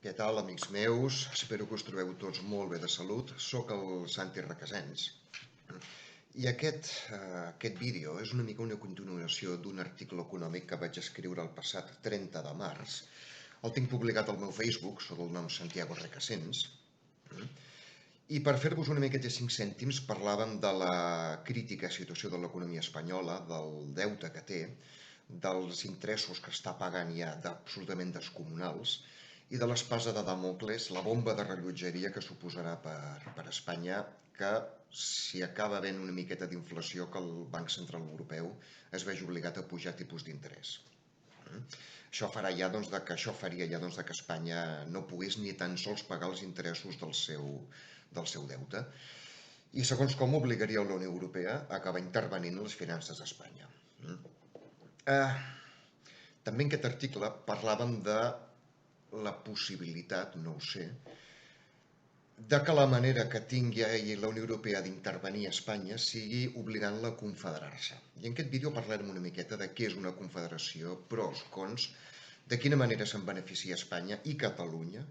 Què tal, amics meus? Espero que us trobeu tots molt bé de salut. Soc el Santi Requesens. I aquest vídeo és una mica una continuació d'un article econòmic que vaig escriure el passat 30 de març. El tinc publicat al meu Facebook, sota el nom Santiago Requesens. I per fer-vos una miqueta 5 cèntims parlàvem de la crítica situació de l'economia espanyola, del deute que té, dels interessos que està pagant ja absolutament descomunals i de l'espasa de Damocles, la bomba de rellotgeria que suposarà per Espanya, que si acaba havent una miqueta d'inflació que el Banc Central Europeu es vegi obligat a pujar tipus d'interès. Això faria ja que Espanya no pogués ni tan sols pagar els interessos del seu deute i segons com obligaria la Unió Europea a acabar intervenint en les finances d'Espanya. També en aquest article parlàvem de la possibilitat, no ho sé, de que la manera que tingui la Unió Europea d'intervenir a Espanya sigui obligant-la a confederar-se. I en aquest vídeo parlarem una miqueta de què és una confederació, pros, cons, de quina manera se'n beneficia Espanya i Catalunya,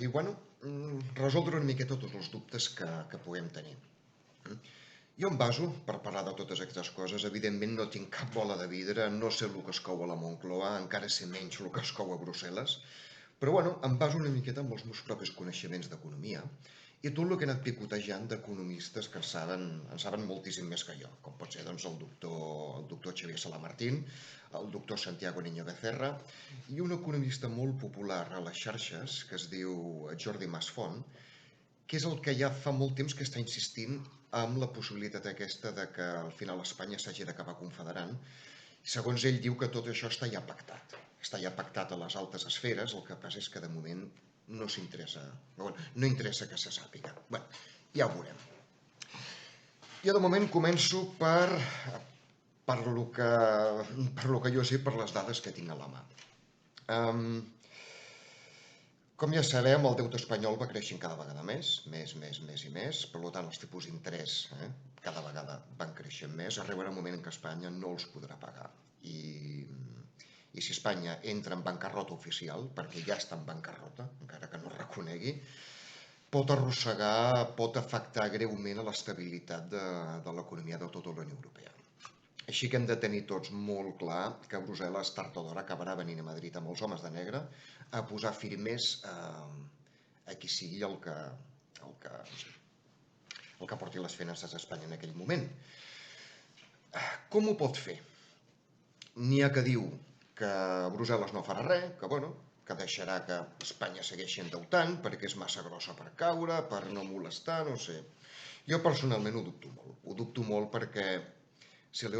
i bueno, resoldre una miqueta tots els dubtes que puguem tenir. Jo em baso, per parlar de totes aquestes coses, evidentment no tinc cap bola de vidre, no sé el que es cou a la Moncloa, encara sé menys el que es cou a Brussel·les, però bueno, em baso una miqueta amb els meus propis coneixements d'economia i tot el que he anat picotejant d'economistes que en saben moltíssim més que jo, com pot ser doncs, el doctor Xavier Salamartín, el doctor Santiago Niño Becerra i un economista molt popular a les xarxes que es diu Jordi Masfont, que és el que ja fa molt temps que està insistint amb la possibilitat aquesta de que al final Espanya s'hagi d'acabar confederant. Segons ell diu que tot això està ja pactat. Està ja pactat a les altes esferes, el que passa és que de moment no interessa que se sàpiga. Bé, ja ho veurem. Jo de moment començo per lo que jo sé, per les dades que tinc a la mà. Com ja sabem, el deute espanyol va creixent cada vegada més i més, per tant els tipus d'interès cada vegada van creixent més, arribarà un moment en què Espanya no els podrà pagar i si Espanya entra en bancarrota oficial, perquè ja està en bancarrota, encara que no es reconegui, pot afectar greument a l'estabilitat de l'economia de tota la Unió Europea. Així que hem de tenir tots molt clar que Brussel·les tard o d'hora acabarà venint a Madrid amb els homes de negre a posar firmers a qui sigui el que porti les finances d'Espanya en aquell moment. Com ho pot fer? N'hi ha que diu que Brussel·les no farà res, que deixarà que Espanya segueixi endeutant perquè és massa grossa per caure, per no molestar, no sé. Jo personalment ho dubto molt perquè si la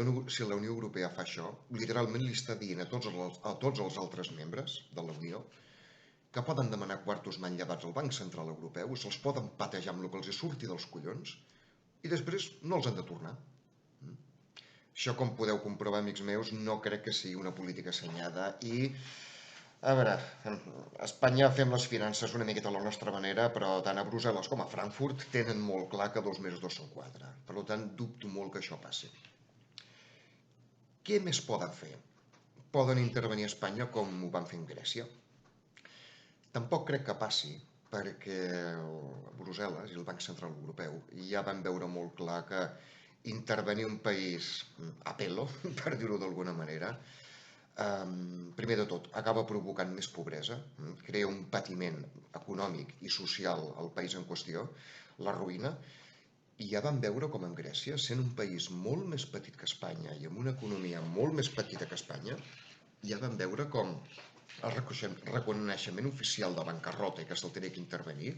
Unió Europea fa això, literalment li està dient a tots els altres membres de la Unió que poden demanar quartos manllevats al Banc Central Europeu, se'ls poden patejar amb el que els surti dels collons i després no els han de tornar. Això, com podeu comprovar, amics meus, no crec que sigui una política assenyada i, a veure, a Espanya fem les finances una miqueta a la nostra manera, però tant a Brussel·les com a Frankfurt tenen molt clar que 2 més 2 són 4. Per tant, dubto molt que això passi. Què més poden fer? Poden intervenir a Espanya com ho van fer en Grècia. Tampoc crec que passi, perquè Brussel·les i el Banc Central Europeu ja van veure molt clar que intervenir un país a pelo, per dir-ho d'alguna manera, primer de tot, acaba provocant més pobresa, crea un patiment econòmic i social al país en qüestió, la ruïna, i ja vam veure com en Grècia, sent un país molt més petit que Espanya i amb una economia molt més petita que Espanya, ja vam veure com el reconeixement oficial de bancarrota i que se'l tenia que intervenir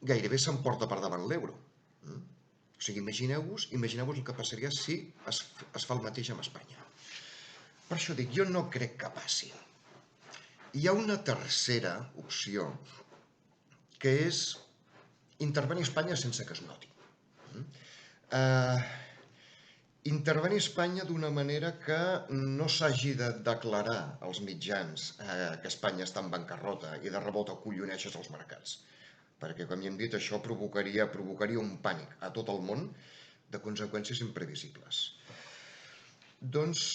gairebé s'emporta per davant l'euro. O sigui, imagineu-vos el que passaria si es fa el mateix amb Espanya. Per això dic, jo no crec que passi. Hi ha una tercera opció, que és intervenir a Espanya sense que es noti. Intervenir a Espanya d'una manera que no s'hagi de declarar als mitjans que Espanya està en bancarrota i de rebot acolloneixes els mercats, perquè, com ja hem dit, això provocaria un pànic a tot el món de conseqüències imprevisibles. Doncs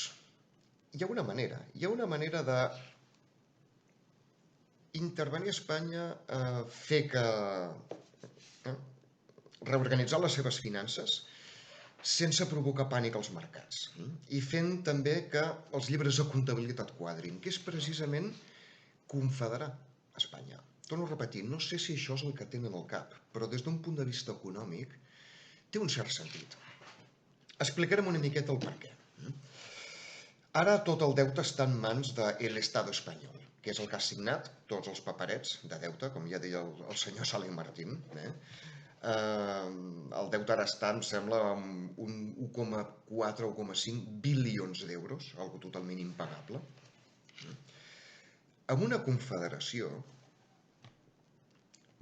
hi ha una manera de intervenir a Espanya, fer que reorganitzar les seves finances sense provocar pànic als mercats i fent també que els llibres de comptabilitat quadrin, que és precisament confederar Espanya. Torno a repetir, no sé si això és el que tenen al cap, però des d'un punt de vista econòmic té un cert sentit. Explicarem una miqueta el per què. Ara tot el deute està en mans de l'Estado espanyol, que és el que ha signat tots els paperets de deute, com ja deia el senyor Salem Martín. El deute ara està, em sembla, amb un 1,4 o 1,5 bilions d'euros, algo totalment impagable. Amb una confederació,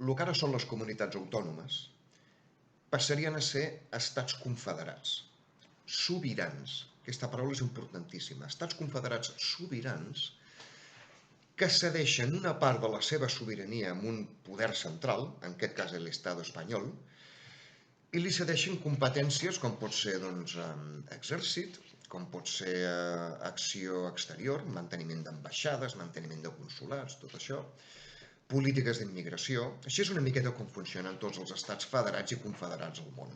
el que ara són les comunitats autònomes, passarien a ser estats confederats, sobirans. Aquesta paraula és importantíssima. Estats confederats sobirans que cedeixen una part de la seva sobirania amb un poder central, en aquest cas l'Estado espanyol, i li cedeixen competències com pot ser exèrcit, com pot ser acció exterior, manteniment d'ambaixades, manteniment de consulats, tot això, polítiques d'immigració. Així és una miqueta com funcionen tots els estats federats i confederats al món.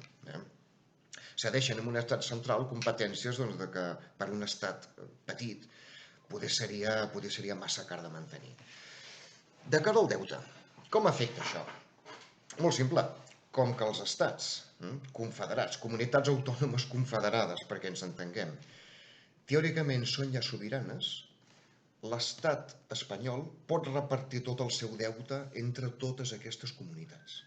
Cedeixen en un estat central competències de que per un estat petit poder seria massa car de mantenir. De cara al deute, com afecta això? Molt simple, com que els estats confederats, comunitats autònomes confederades, perquè ens entenguem, teòricament són ja sobiranes, l'estat espanyol pot repartir tot el seu deute entre totes aquestes comunitats.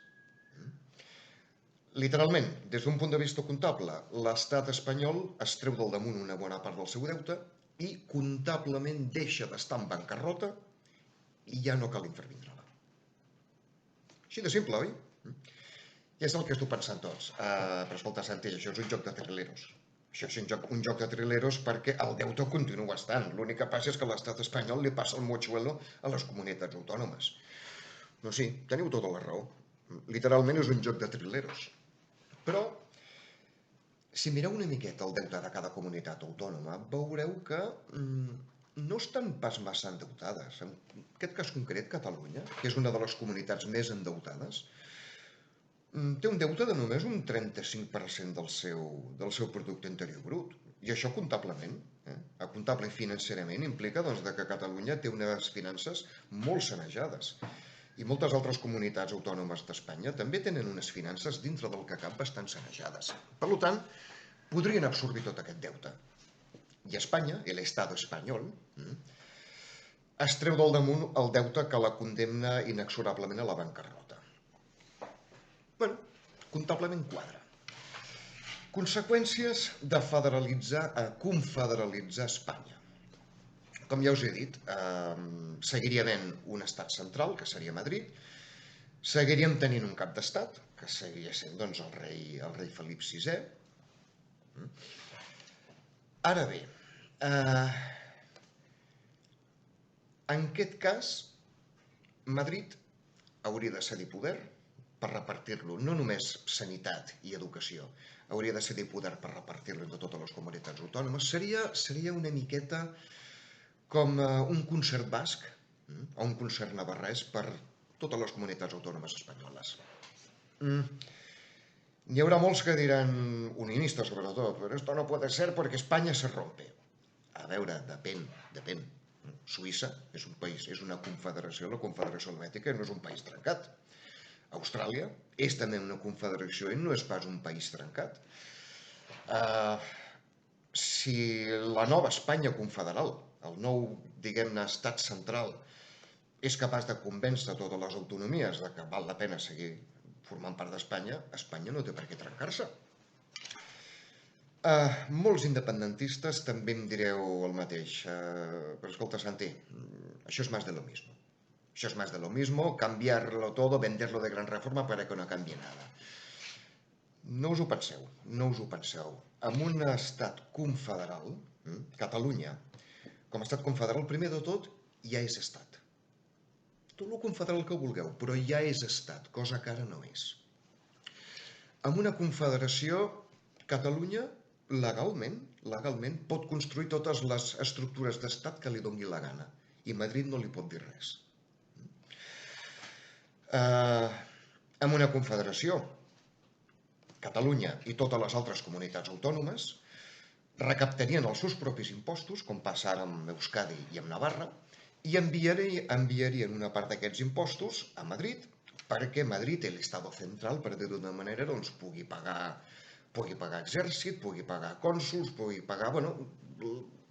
Literalment, des d'un punt de vista comptable, l'estat espanyol es treu del damunt una bona part del seu deute i comptablement deixa d'estar en bancarrota i ja no cal intervindre-la. Així de simple, oi? I és el que estic pensant tots. Però escolta, Santi, això és un joc de trileros. Això és un joc de trileros perquè el deute continua estant. L'únic que passa és que l'estat espanyol li passa el mochuelo a les comunitats autònomes. No, sí, teniu tota la raó. Literalment és un joc de trileros. Però, si mireu una miqueta el deute de cada comunitat autònoma, veureu que no estan pas massa endeutades. En aquest cas concret, Catalunya, que és una de les comunitats més endeutades, té un deute de només un 35% del seu producte interior brut. I això comptablement, comptable i financerament, implica que Catalunya té unes finances molt sanejades. I moltes altres comunitats autònomes d'Espanya també tenen unes finances dintre del que cap bastant sanejades. Per tant, podrien absorbir tot aquest deute. I Espanya, l'Estado espanyol, es treu del damunt el deute que la condemna inexorablement a la bancarrota. Bé, comptablement quadra. Conseqüències de confederalitzar Espanya. Com ja us he dit, seguiria havent un estat central, que seria Madrid, seguiríem tenint un cap d'estat, que seguiria sent el rei Felip VI. Ara bé, en aquest cas, Madrid hauria de cedir poder per repartir-lo, no només sanitat i educació, hauria de cedir poder per repartir-lo entre totes les comunitats autònomes. Seria una miqueta com un concert basc o un concert navarrès per totes les comunitats autònomes espanyoles. N'hi haurà molts que diran, unionistes sobretot, però esto no puede ser porque España se rompe. A veure, depèn. Suïssa és un país, és una confederació, la Confederació Helvètica no és un país trencat. Austràlia és també una confederació i no és pas un país trencat. Si la nova Espanya confederal, el nou, diguem-ne, estat central, és capaç de convèncer totes les autonomies de que val la pena seguir formant part d'Espanya, Espanya no té per què trencar-se. Molts independentistes també em direu el mateix. Però escolta, Santi, això és más de lo mismo. Això és más de lo mismo, cambiarlo todo, venderlo de gran reforma para que no cambie nada. No us ho penseu. En un estat confederal, Catalunya, com a estat confederal, primer de tot, ja és estat. Tot el confederal que vulgueu, però ja és estat, cosa que ara no és. En una confederació, Catalunya, legalment, pot construir totes les estructures d'estat que li doni la gana, i Madrid no li pot dir res. Eh, amb una confederació, Catalunya i totes les altres comunitats autònomes recaptarien els seus propis impostos, com passa ara amb Euskadi i amb Navarra, i enviarien una part d'aquests impostos a Madrid perquè Madrid, l'Estado central, per dir-ho d'una manera, doncs, pugui pagar exèrcit, pugui pagar cònsols, pugui pagar, bueno,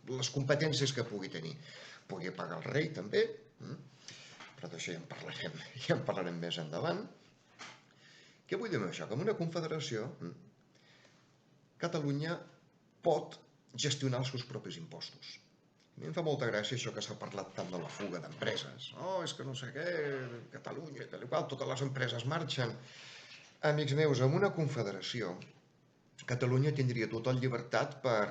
les competències que pugui tenir. Pugui pagar el rei, també, però d'això ja en parlarem més endavant. Què vull dir amb això? Que amb una confederació Catalunya pot gestionar els seus propis impostos. A mi em fa molta gràcia això que s'ha parlat tant de la fuga d'empreses. Oh, és que no sé què, Catalunya i tal i qual, totes les empreses marxen. Amics meus, amb una confederació, Catalunya tindria total llibertat per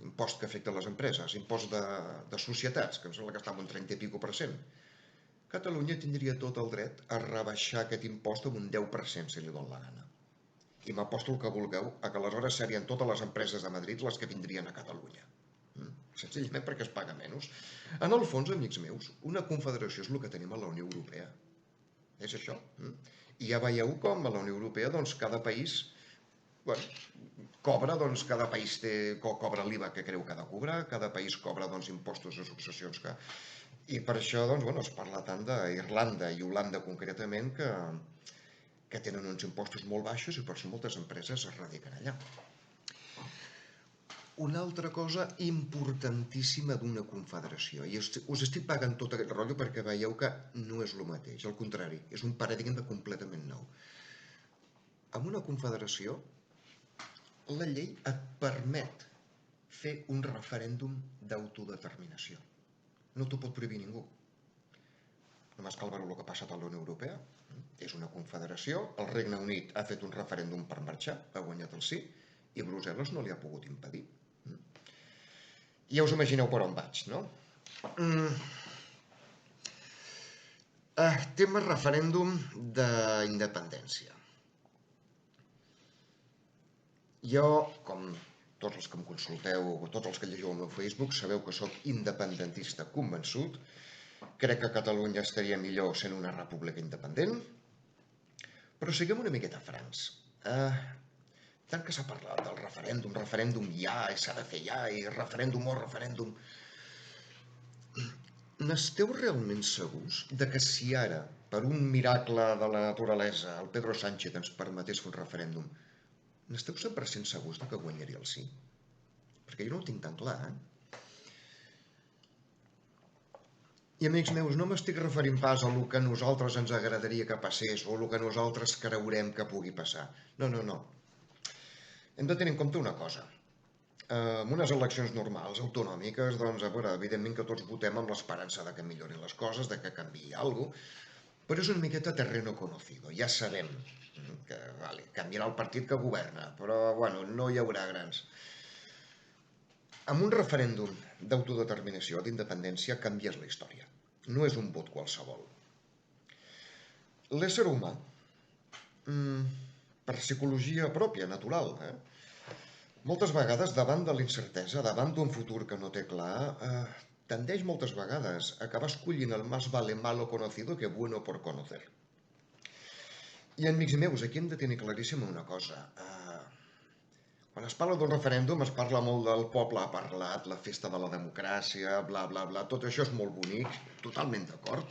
impost que afecta les empreses, impost de societats, que em sembla que està en un 30 i pico per cent. Catalunya tindria tot el dret a rebaixar aquest impost amb un 10% si li dona la gana. I m'aposto el que vulgueu a que aleshores serien totes les empreses de Madrid les que vindrien a Catalunya. Senzillament perquè es paga menys. En el fons, amics meus, una confederació és el que tenim a la Unió Europea. És això. I ja veieu com a la Unió Europea doncs, cada país cobra, doncs cada país cobra l'IVA que creu que ha de cobrar, cada país cobra impostos de successions que... I per això es parla tant d'Irlanda i Holanda concretament que tenen uns impostos molt baixos i per això moltes empreses es radiquen allà. Una altra cosa importantíssima d'una confederació, i us estic pagant tot aquest rotllo perquè veieu que no és el mateix, al contrari, és un paradigma completament nou. Amb una confederació, la llei et permet fer un referèndum d'autodeterminació. No t'ho pot prohibir ningú. Només cal veure el que ha passat a la Unió Europea. És una confederació, el Regne Unit ha fet un referèndum per marxar, ha guanyat el sí, i Brussel·les no li ha pogut impedir. Ja us imagineu per on vaig, no? Tema referèndum d'independència. Jo, com tots els que em consulteu, tots els que llegiu al meu Facebook, sabeu que sóc independentista convençut. Crec que Catalunya estaria millor sent una república independent. Però siguem una miqueta francs. Tant que s'ha parlat del referèndum ja, i s'ha de fer ja, i referèndum o referèndum... N'esteu realment segurs de que si ara, per un miracle de la naturalesa, el Pedro Sánchez ens permetés fer un referèndum, n'esteu 100% segurs de que guanyaria el sí? Perquè jo no ho tinc tan clar, I, amics meus, no m'estic referint pas a el que a nosaltres ens agradaria que passés o el que nosaltres creurem que pugui passar. No. Hem de tenir en compte una cosa. En unes eleccions normals, autonòmiques, doncs, evidentment que tots votem amb l'esperança de que millorin les coses, de que canviï alguna cosa, però és una miqueta terreno conocido. Ja sabem que canviarà el partit que governa, però, no hi haurà grans... Amb un referèndum d'autodeterminació, d'independència, canvies la història. No és un vot qualsevol. L'ésser humà, per psicologia pròpia, natural, moltes vegades, davant de l'incertesa, davant d'un futur que no té clar, tendeix moltes vegades a acabar escollint el más vale malo conocido que bueno por conocer. I, amics meus, aquí hem de tenir claríssim una cosa. Quan es parla d'un referèndum es parla molt del poble ha parlat, la festa de la democràcia, bla, bla, bla, tot això és molt bonic, totalment d'acord.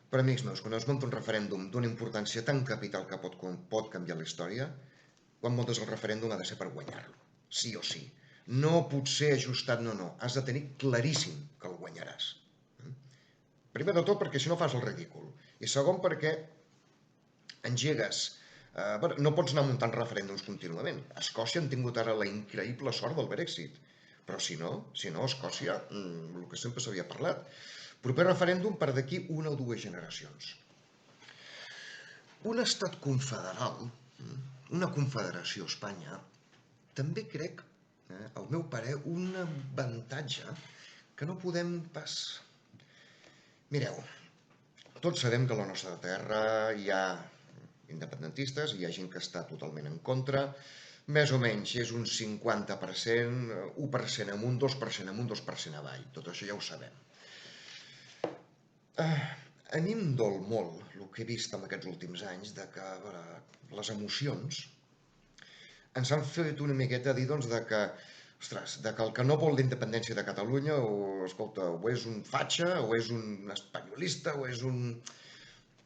Però, amics meus, quan es munta un referèndum d'una importància tan capital que pot canviar la història, quan muntes el referèndum ha de ser per guanyar-lo, sí o sí. No pot ser ajustat, no. Has de tenir claríssim que el guanyaràs. Primer de tot perquè si no fas el ridícul. I segon perquè engegues... no pots anar muntant referèndums contínuament. A Escòcia han tingut ara la increïble sort del Brexit. Però si no, Escòcia, el que sempre s'havia parlat, proper referèndum per d'aquí 1 o 2 generacions. Un estat confederal, una confederació a Espanya, també crec, al meu parer, un avantatge que no podem pas... Mireu, tots sabem que a la nostra terra hi ha independentistes, hi ha gent que està totalment en contra, més o menys és un 50%, 1% amunt, 2% amunt, 2% avall. Tot això ja ho sabem. A mi em dol molt el que he vist en aquests últims anys de que a veure, les emocions ens han fet una miqueta dir doncs, de que, ostres, de que el que no vol la independència de Catalunya escolta, o és un fatxa, o és un espanyolista, o és un...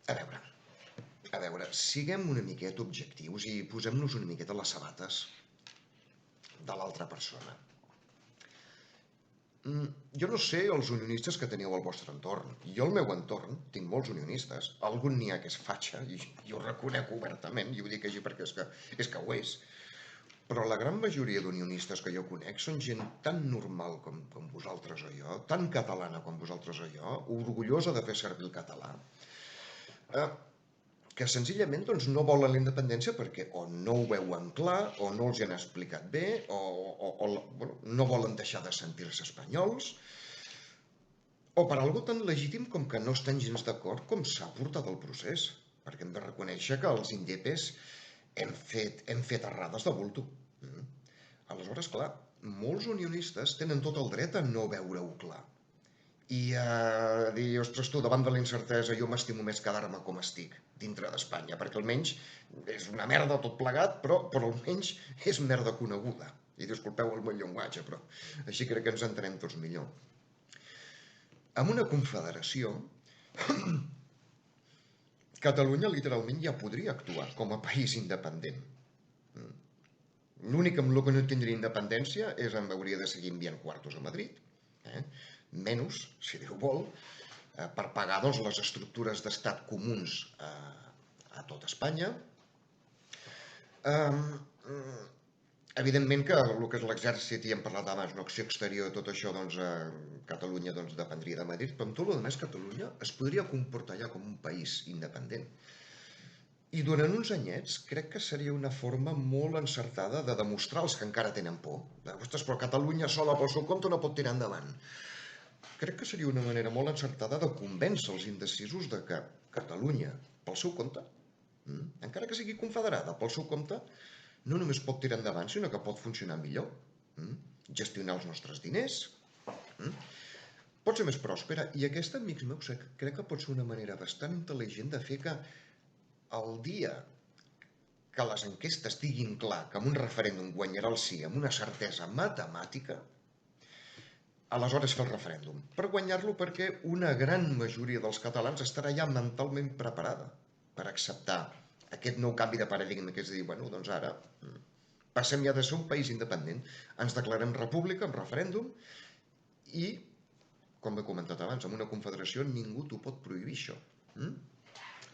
A veure, siguem una miqueta objectius i posem-nos una miqueta les sabates de l'altra persona. Jo no sé els unionistes que teniu al vostre entorn. Jo al meu entorn tinc molts unionistes. Algun n'hi ha que és fatxa, i ho reconec obertament, i ho dic així perquè és que ho és. Però la gran majoria d'unionistes que jo conec són gent tan normal com vosaltres o jo, tan catalana com vosaltres o jo, orgullosa de fer servir el català, eh, que senzillament doncs, no volen la independència perquè o no ho veuen clar, o no els hi han explicat bé, bueno, no volen deixar de sentir-se espanyols, o per algo tan legítim com que no estan gens d'acord com s'ha portat el procés, perquè hem de reconèixer que els indepes hem fet errades de bulto. Aleshores, clar, molts unionistes tenen tot el dret a no veure-ho clar i a dir, ostres, tu, davant de la incertesa jo m'estimo més quedar-me com estic dintre d'Espanya, perquè almenys és una merda tot plegat, però almenys és merda coneguda. I disculpeu el meu llenguatge, però així crec que ens entenem tots millor. Amb una confederació, Catalunya literalment ja podria actuar com a país independent. L'únic amb el que no tindria independència és en hauria de seguir enviant quartos a Madrid, menys, si Déu vol, per pagar doncs, les estructures d'estat comuns a tot Espanya. Evidentment que el que és l'exèrcit, i hem parlat abans, no, acció exterior, tot això, doncs, Catalunya doncs, dependria de Madrid, però amb tot el més Catalunya es podria comportar ja com un país independent. I durant uns anyets crec que seria una forma molt encertada de demostrar als que encara tenen por. Ostres, però Catalunya sola pel seu compte no pot tirar endavant. Crec que seria una manera molt encertada de convèncer els indecisos de que Catalunya, pel seu compte, encara que sigui confederada pel seu compte, no només pot tirar endavant, sinó que pot funcionar millor. Gestionar els nostres diners, pot ser més pròspera, i aquesta, amics meus, crec que pot ser una manera bastant intel·ligent de fer que el dia que les enquestes diguin clar que amb un referèndum guanyarà el sí amb una certesa matemàtica, aleshores fer el referèndum. Per guanyar-lo perquè una gran majoria dels catalans estarà ja mentalment preparada per acceptar aquest nou canvi de paradigma, que és dir, bueno, doncs ara passem ja de ser un país independent, ens declarem república amb referèndum i, com he comentat abans, amb una confederació ningú t'ho pot prohibir, això.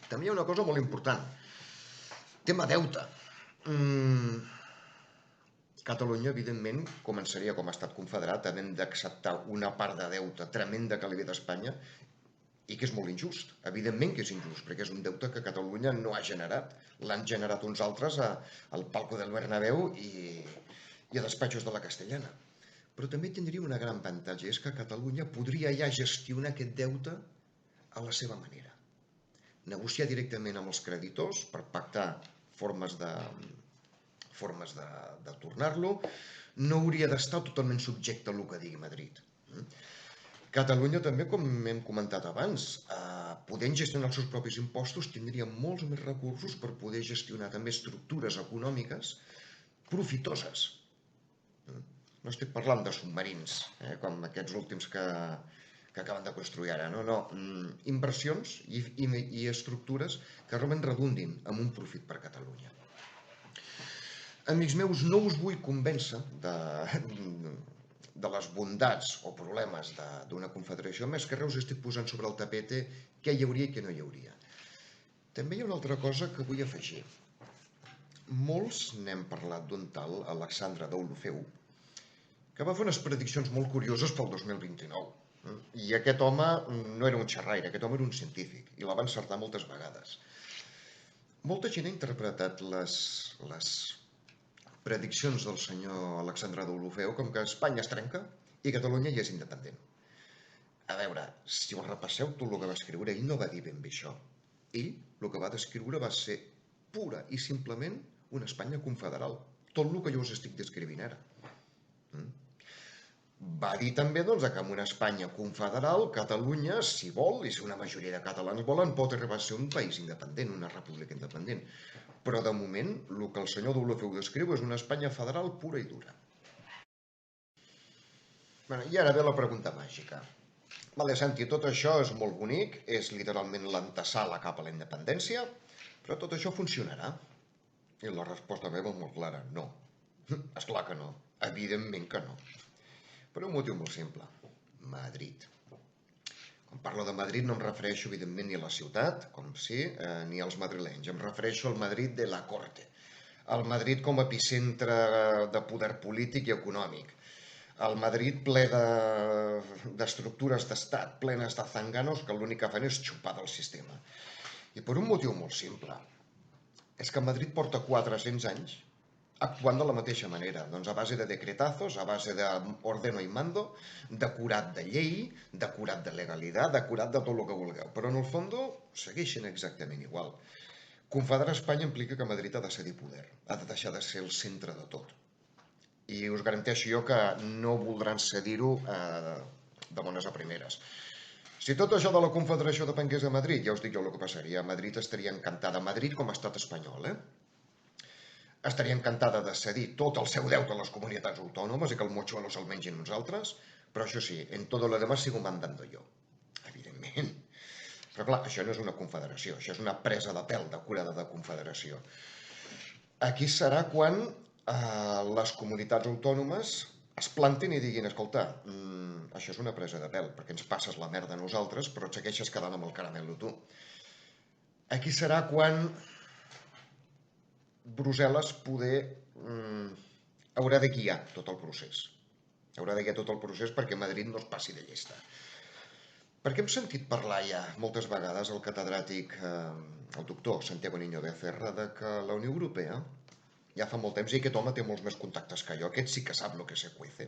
També hi ha una cosa molt important. Tema deute. Catalunya, evidentment, començaria com a estat confederat havent d'acceptar una part de deute tremenda que li ve d'Espanya i que és molt injust. Evidentment que és injust, perquè és un deute que Catalunya no ha generat. L'han generat uns altres al Palco del Bernabéu i a despatxos de la Castellana. Però també tindria una gran avantatge, és que Catalunya podria ja gestionar aquest deute a la seva manera. Negociar directament amb els creditors per pactar formes de tornar-lo, no hauria d'estar totalment subjecte a el que digui Madrid. Catalunya també, com hem comentat abans, podent gestionar els seus propis impostos, tindria molts més recursos per poder gestionar també estructures econòmiques profitoses. No estic parlant de submarins, com aquests últims que acaben de construir ara, no. Inversions i estructures que realment redundin en un profit per Catalunya. Amics meus, no us vull convèncer de les bondats o problemes d'una confederació, més que res us estic posant sobre el tapete què hi hauria i què no hi hauria. També hi ha una altra cosa que vull afegir. Molts n'hem parlat d'un tal Alexandre Deulofeu, que va fer unes prediccions molt curioses pel 2029. I aquest home no era un xerraire, aquest home era un científic, i la va encertar moltes vegades. Molta gent ha interpretat les prediccions del senyor Alexandre Deulofeu com que Espanya es trenca i Catalunya ja és independent. A veure, si ho repasseu tot el que va escriure, ell no va dir ben bé això. Ell el que va descriure va ser pura i simplement una Espanya confederal. Tot el que jo us estic descrivint ara. Va dir també doncs, que en una Espanya confederal, Catalunya, si vol, i si una majoria de catalans volen, pot arribar a ser un país independent, una república independent. Però de moment, el que el senyor W descriu és una Espanya federal pura i dura. I ara ve la pregunta màgica. Vale, Santi, tot això és molt bonic, és literalment l'antessala cap a la independència, però tot això funcionarà? I la resposta meva és molt clara, no. És clar que no, evidentment que no. Per un motiu molt simple, Madrid. Quan parlo de Madrid no em refereixo evidentment ni a la ciutat, com sí, ni als madrilenys, em refereixo al Madrid de la Corte, al Madrid com a epicentre de poder polític i econòmic, el Madrid ple d'estructures d'estat, plenes de zanganos que l'únic que fan és xupar del sistema. I per un motiu molt simple. És que Madrid porta 400 anys actuant de la mateixa manera, doncs a base de decretazos, a base d'ordeno y mando, decorat de llei, decorat de legalitat, decorat de tot el que vulgueu. Però en el fons segueixen exactament igual. Confederar Espanya implica que Madrid ha de cedir poder, ha de deixar de ser el centre de tot. I us garanteixo jo que no voldran cedir-ho de bones a primeres. Si tot això de la Confederació depengués de Madrid, ja us dic jo el que passaria. Madrid estaria encantada. Madrid com a estat espanyol, estaria encantada de cedir tot el seu deute a les comunitats autònomes i que el mochuelo se'l mengin uns altres, però això sí, en todo lo demás sigo mandando yo, evidentment. Però clar, això no és una confederació, això és una presa de pèl decorada de confederació. Aquí serà quan les comunitats autònomes es plantin i diguin, escolta, això és una presa de pèl, perquè ens passes la merda a nosaltres, però et segueixes quedant amb el caramel tu. Aquí serà quan Brussel·les haurà de guiar tot el procés. Haurà de guiar tot el procés perquè Madrid no es passi de llesta. Perquè hem sentit parlar ja moltes vegades el catedràtic, el doctor Santiago Niño Becerra, de que la Unió Europea ja fa molt temps, i aquest home té molts més contactes que jo, aquest sí que sap lo que se cuece,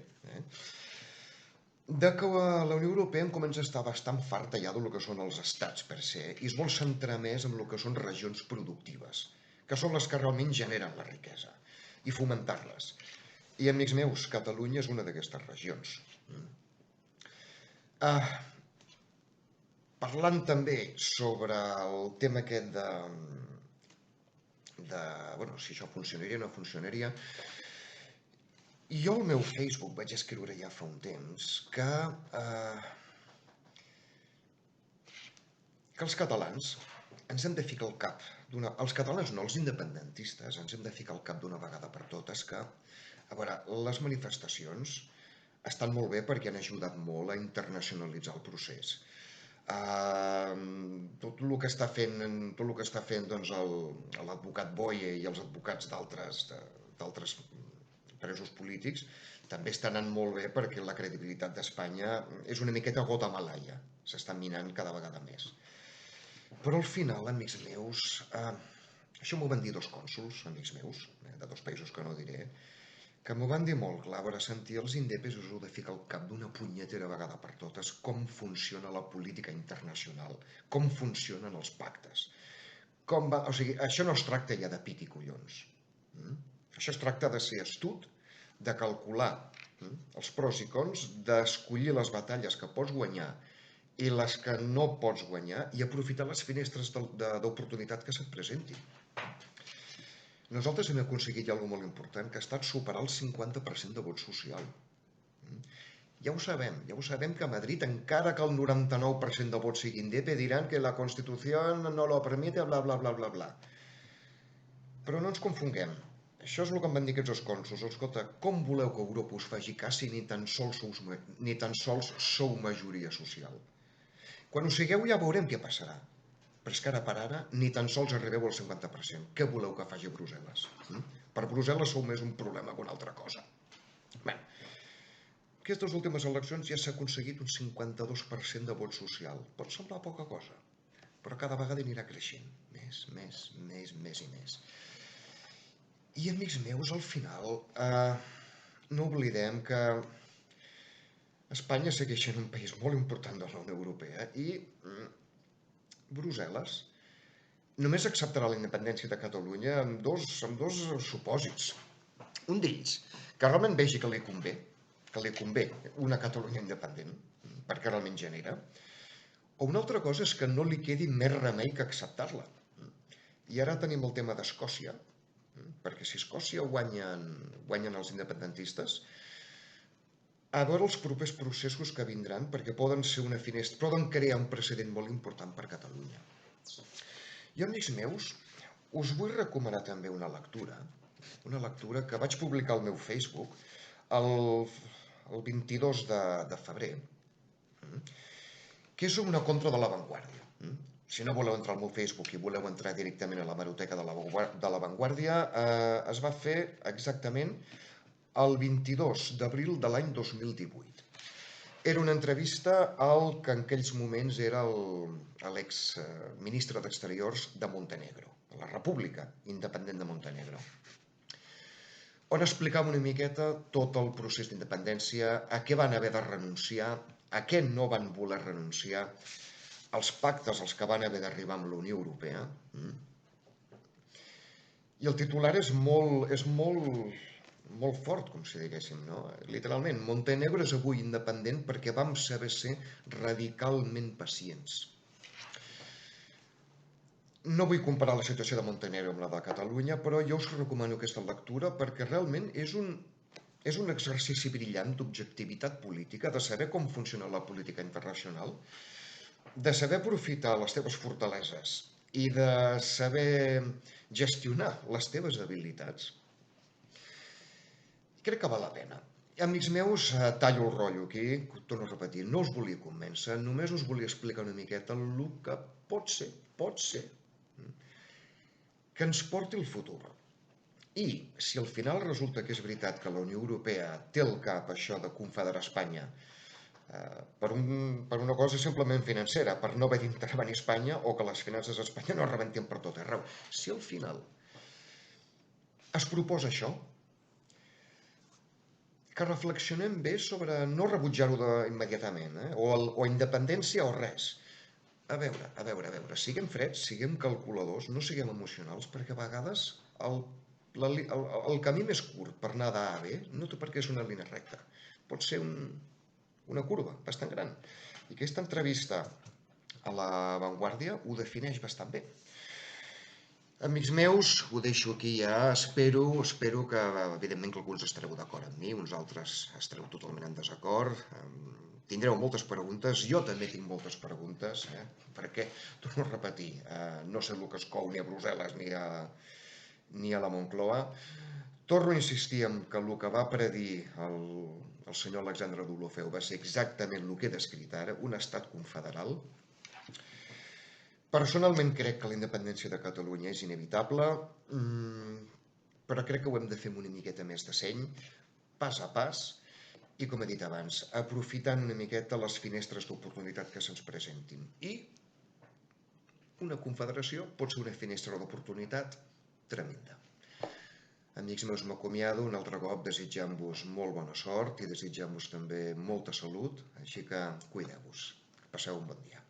de que la Unió Europea en comença a estar bastant farta ja del que són els estats per se i es vol centrar més en el que són regions productives, que són les que realment generen la riquesa, i fomentar-les. I, amics meus, Catalunya és una d'aquestes regions. Parlant també sobre el tema aquest bueno, si això funcionaria o no funcionaria, jo al meu Facebook vaig escriure ja fa un temps que els catalans ens hem de ficar al cap els catalans no, els independentistes, ens hem de ficar al cap d'una vegada per totes que, a veure, les manifestacions estan molt bé perquè han ajudat molt a internacionalitzar el procés. Tot el que està fent doncs, l'advocat Boye i els advocats d'altres presos polítics també estan anant molt bé perquè la credibilitat d'Espanya és una miqueta gota malaia, s'està minant cada vegada més. Però al final, amics meus, això m'ho van dir dos cònsols, amics meus, de dos països que no diré, que m'ho van dir molt clar, a veure, sentir els indepes us heu de ficar al cap d'una punyetera vegada per totes com funciona la política internacional, com funcionen els pactes. O sigui, això no es tracta ja de pit i collons. Això es tracta de ser astut, de calcular els pros i cons, d'escollir les batalles que pots guanyar i les que no pots guanyar i aprofitar les finestres d'oportunitat que se't presentin. Nosaltres hem aconseguit alguna molt important, que ha estat superar el 50% de vot social. Ja ho sabem que a Madrid, encara que el 99% de vot sigui indepe, diran que la Constitució no lo permite, bla, bla, bla, bla, bla. Però no ens confonguem. Això és el que em van dir aquests dos cònsols. Escolta, com voleu que Europa us faci cas si ni tan sols sou majoria social? Quan ho sigueu ja veurem què passarà. Però és que ara per ara ni tan sols arribeu al 50%. Què voleu que faci Brussel·les? Per Brussel·les sou més un problema que una altra cosa. Bé, aquestes últimes eleccions ja s'ha aconseguit un 52% de vot social. Pot semblar poca cosa, però cada vegada anirà creixent. Més i més. I, amics meus, al final, no oblidem que Espanya segueix sent un país molt important de la Unió Europea i Brussel·les només acceptarà la independència de Catalunya amb dos supòsits. Un d'ells, que realment vegi que li convé, que li convé una Catalunya independent, perquè realment genera, o una altra cosa és que no li quedi més remei que acceptar-la. I ara tenim el tema d'Escòcia, perquè si Escòcia guanyen els independentistes, a veure els propers processos que vindran, perquè poden ser una finestra, poden crear un precedent molt important per Catalunya. I, amics meus, us vull recomanar també una lectura que vaig publicar al meu Facebook el 22 de febrer, que és una contra de l'avantguàrdia. Si no voleu entrar al meu Facebook i voleu entrar directament a l'hemeroteca de l'avantguàrdia, es va fer exactament el 22 d'abril de l'any 2018. Era una entrevista al que en aquells moments era l'ex-ministre d'Exteriors de Montenegro, la República Independent de Montenegro, on explicava una miqueta tot el procés d'independència, a què van haver de renunciar, a què no van voler renunciar, els pactes als que van haver d'arribar amb la Unió Europea. I el titular és molt fort, com si diguéssim, no? Literalment, Montenegro és avui independent perquè vam saber ser radicalment pacients. No vull comparar la situació de Montenegro amb la de Catalunya, però jo us recomano aquesta lectura perquè realment és un exercici brillant d'objectivitat política, de saber com funciona la política internacional, de saber aprofitar les teves fortaleses i de saber gestionar les teves debilitats. Crec que val la pena. Amics meus, tallo el rotllo aquí, torno a repetir, no us volia convèncer, només us volia explicar una miqueta el que pot ser, que ens porti el futur. I si al final resulta que és veritat que la Unió Europea té al cap això de confederar Espanya per una cosa simplement financera, per no haver d'intervenir Espanya o que les finances d'Espanya no rebentin per tot arreu. Si al final es proposa això, que reflexionem bé sobre no rebutjar-ho immediatament, o independència o res. A veure, siguem freds, siguem calculadors, no siguem emocionals, perquè a vegades el camí més curt per anar d'A a B no té per què ser una línia recta. Pot ser una curva bastant gran. I aquesta entrevista a La Vanguardia ho defineix bastant bé. Amics meus, ho deixo aquí ja. Espero que, evidentment, que alguns estareu d'acord amb mi, uns altres estareu totalment en desacord. Tindreu moltes preguntes, jo també tinc moltes preguntes, perquè, torno a repetir, no sé el que es cou ni a Brussel·les ni a la Moncloa. Torno a insistir en que el que va predir el senyor Alexandre Deulofeu va ser exactament el que he descrit ara, un estat confederal. Personalment crec que la independència de Catalunya és inevitable, però crec que ho hem de fer amb una miqueta més de seny, pas a pas, i com he dit abans, aprofitant una miqueta les finestres d'oportunitat que se'ns presentin. I una confederació pot ser una finestra d'oportunitat tremenda. Amics meus, m'acomiado un altre cop desitjant-vos molt bona sort i desitjant-vos també molta salut, així que cuideu-vos. Passeu un bon dia.